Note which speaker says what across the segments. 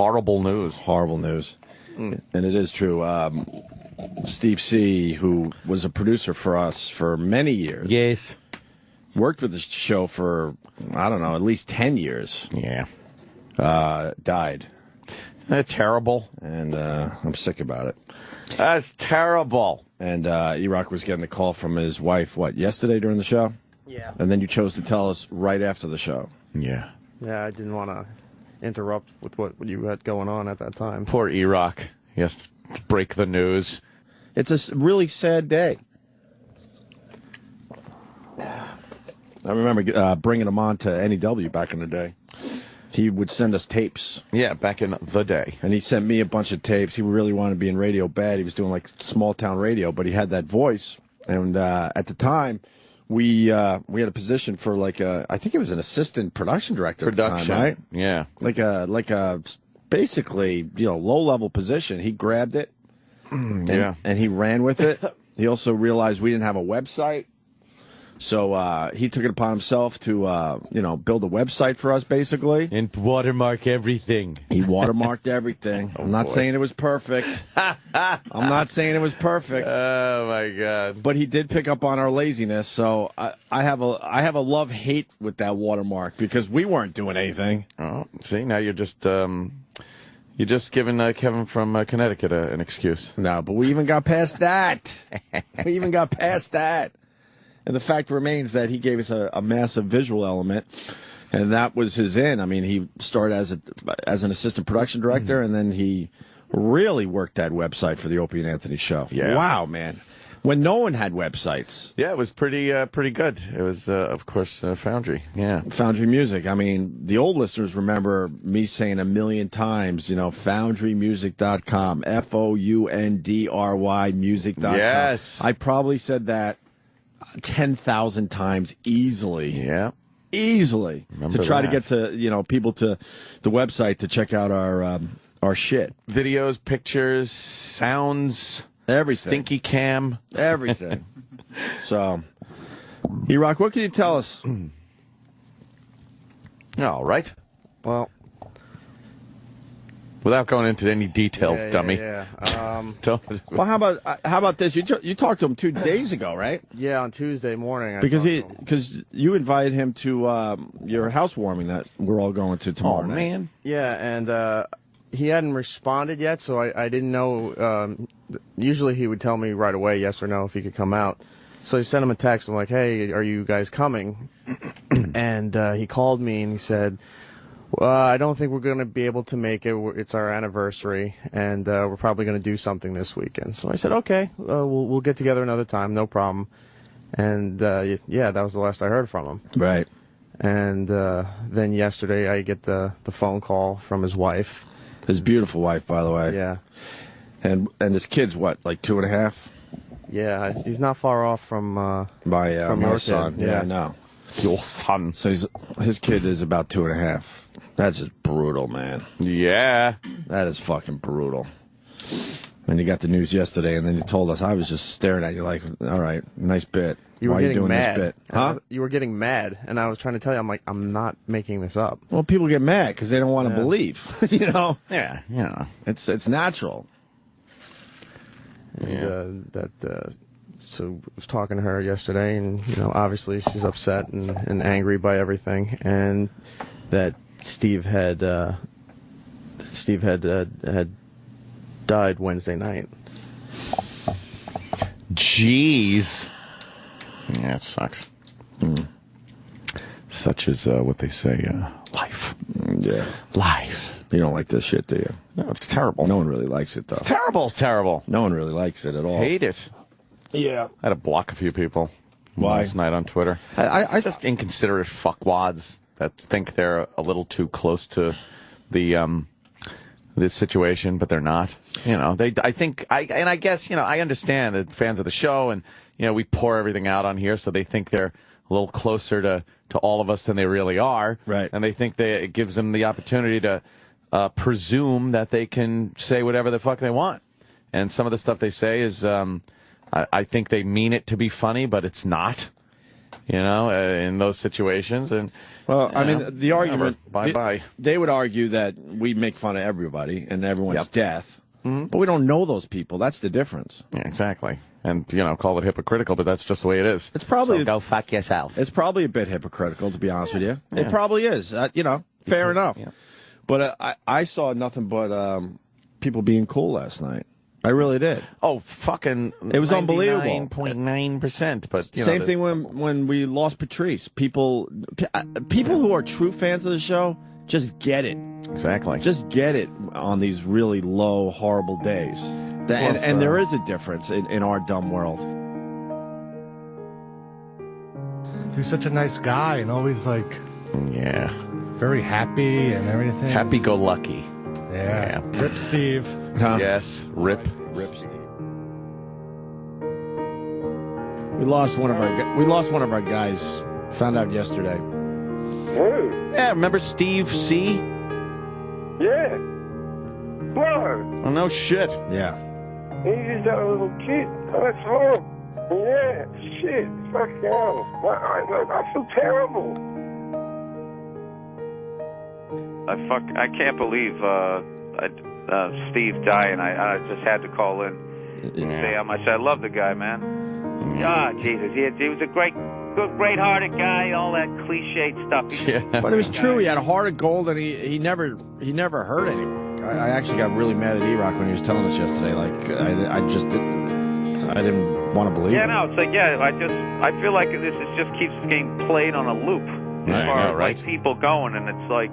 Speaker 1: horrible news.
Speaker 2: Horrible news. And it is true. Steve C., who was a producer for us for many years.
Speaker 1: Yes.
Speaker 2: Worked with the show for, I don't know, at least 10 years.
Speaker 1: Yeah.
Speaker 2: Died.
Speaker 1: That's terrible.
Speaker 2: And I'm sick about it.
Speaker 1: That's terrible.
Speaker 2: And E-Rock was getting the call from his wife, yesterday during the show?
Speaker 3: Yeah.
Speaker 2: And then you chose to tell us right after the show.
Speaker 1: Yeah.
Speaker 3: Yeah, I didn't want to interrupt with what you had going on at that time.
Speaker 1: Poor E-Rock. He has to break the news.
Speaker 2: It's a really sad day. I remember bringing him on to NEW back in the day. He would send us tapes.
Speaker 1: Yeah, back in the day.
Speaker 2: And he sent me a bunch of tapes. He really wanted to be in radio bad. He was doing like small town radio, but he had that voice. And at the time, we had a position for I think it was an assistant production director at the time, right?
Speaker 1: Yeah.
Speaker 2: Like a basically, low level position. He grabbed it. And he ran with it. He also realized we didn't have a website. So he took it upon himself to, build a website for us, basically.
Speaker 1: And watermark everything.
Speaker 2: He watermarked everything. I'm not saying it was perfect. I'm not saying it was perfect.
Speaker 1: Oh, my God.
Speaker 2: But he did pick up on our laziness. So I have a love-hate with that watermark because we weren't doing anything.
Speaker 1: Oh, see, now you're just giving Kevin from Connecticut an excuse.
Speaker 2: No, but we even got past that. We even got past that. And the fact remains that he gave us a massive visual element, and that was his in. I mean, he started as an assistant production director, and then he really worked that website for the Opie and Anthony show.
Speaker 1: Yeah.
Speaker 2: Wow, man. When no one had websites.
Speaker 1: Yeah, it was pretty good. It was, of course, Foundry. Yeah.
Speaker 2: Foundry Music. I mean, the old listeners remember me saying a million times, foundrymusic.com, FOUNDRY music.com.
Speaker 1: Yes.
Speaker 2: I probably said that 10,000 times easily.
Speaker 1: Yeah.
Speaker 2: Easily.
Speaker 1: Remember
Speaker 2: to try
Speaker 1: that.
Speaker 2: to get to, people to the website to check out our shit.
Speaker 1: Videos, pictures, sounds,
Speaker 2: Everything.
Speaker 1: Stinky Cam.
Speaker 2: Everything. So, E-Rock, what can you tell us?
Speaker 1: All right.
Speaker 3: Well,
Speaker 1: without going into any details, dummy.
Speaker 3: Yeah.
Speaker 2: Well, how about this? You talked to him 2 days ago, right?
Speaker 3: Yeah, on Tuesday morning.
Speaker 2: Because you invited him to your housewarming that we're all going to tomorrow night.
Speaker 1: Man.
Speaker 3: Yeah, and he hadn't responded yet, so I didn't know. Usually he would tell me right away yes or no if he could come out. So I sent him a text. I'm like, hey, are you guys coming? And he called me and he said, I don't think we're going to be able to make it. It's our anniversary, and we're probably going to do something this weekend. So I said, okay, we'll get together another time, no problem. And, that was the last I heard from him.
Speaker 2: Right.
Speaker 3: And then yesterday I get the phone call from his wife.
Speaker 2: His beautiful wife, by the way.
Speaker 3: Yeah.
Speaker 2: And his kid's what, like 2.5?
Speaker 3: Yeah, he's not far off from
Speaker 2: my
Speaker 3: your
Speaker 2: son.
Speaker 3: kid.
Speaker 2: Yeah, I know.
Speaker 1: Your son.
Speaker 2: So his kid is about 2.5. That's just brutal, man.
Speaker 1: Yeah.
Speaker 2: That is fucking brutal. And you got the news yesterday, and then you told us. I was just staring at you like, all right, nice bit.
Speaker 3: You were
Speaker 2: Why
Speaker 3: getting
Speaker 2: are you doing
Speaker 3: mad.
Speaker 2: this bit? Huh?
Speaker 3: You were getting mad, and I was trying to tell you, I'm like, I'm not making this up.
Speaker 2: Well, people get mad because they don't want to believe.
Speaker 1: Yeah, yeah.
Speaker 2: It's natural.
Speaker 3: And, so I was talking to her yesterday, and obviously she's upset and angry by everything, and that Steve had died Wednesday night.
Speaker 1: Jeez. Yeah, it sucks. Such is what they say, life.
Speaker 2: Yeah.
Speaker 1: Life.
Speaker 2: You don't like this shit, do you?
Speaker 1: No, it's terrible.
Speaker 2: No one really likes it, though.
Speaker 1: It's terrible. It's terrible.
Speaker 2: No one really likes it at all.
Speaker 1: Hate it.
Speaker 2: Yeah.
Speaker 1: I had to block a few people
Speaker 2: Why?
Speaker 1: last night on Twitter.
Speaker 2: I
Speaker 1: just inconsiderate fuckwads that think they're a little too close to the this situation, but they're not. I guess I understand that fans of the show, and we pour everything out on here, so they think they're a little closer to all of us than they really are.
Speaker 2: Right.
Speaker 1: And they think it gives them the opportunity to presume that they can say whatever the fuck they want. And some of the stuff they say is, I think they mean it to be funny, but it's not. in those situations. And
Speaker 2: Well, I mean, the argument.
Speaker 1: Bye-bye.
Speaker 2: They would argue that we make fun of everybody and everyone's death, but we don't know those people. That's the difference.
Speaker 1: Yeah, exactly. And, call it hypocritical, but that's just the way it is.
Speaker 2: It's probably
Speaker 1: So go fuck yourself.
Speaker 2: It's probably a bit hypocritical, to be honest with you. It probably is. Fair enough.
Speaker 1: Yeah.
Speaker 2: But I saw nothing but people being cool last night. I really did.
Speaker 1: Oh, fucking!
Speaker 2: It was unbelievable.
Speaker 1: 99.9%. But
Speaker 2: Same thing when we lost Patrice. People who are true fans of the show just get it.
Speaker 1: Exactly.
Speaker 2: Just get it on these really low, horrible days. And there is a difference in our dumb world.
Speaker 4: He was such a nice guy and always
Speaker 1: Yeah.
Speaker 4: very happy and everything.
Speaker 1: Happy-go-lucky.
Speaker 4: Yeah. Rip Steve.
Speaker 2: Huh?
Speaker 1: Yes. Rip.
Speaker 2: Steve. We lost one of our guys. Found out yesterday.
Speaker 5: Who?
Speaker 1: Yeah, remember Steve C?
Speaker 5: Yeah. Whoa.
Speaker 1: Oh, no shit.
Speaker 2: Yeah.
Speaker 5: He just a little kid. Oh, that's horrible. Yeah. Shit. Fuck hell. I feel terrible. I can't believe Steve dying. I just had to call in and say how much I love the guy, man. Ah, Jesus. He was a great-hearted guy, all that cliched stuff.
Speaker 1: Yeah.
Speaker 2: But it was true. He had a heart of gold, and he never hurt anyone. I actually got really mad at E-Rock when he was telling us yesterday. Like I didn't want to believe it.
Speaker 5: Yeah, no, it's like I feel like this just keeps getting played on a loop as far as like people going, and it's like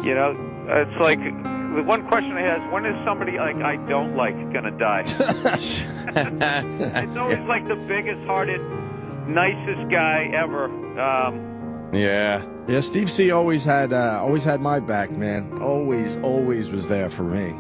Speaker 5: it's like the one question I have is when is somebody like I don't like gonna die? It's always like the biggest hearted, nicest guy ever.
Speaker 2: Yeah, Steve C always had my back, man. Always was there for me.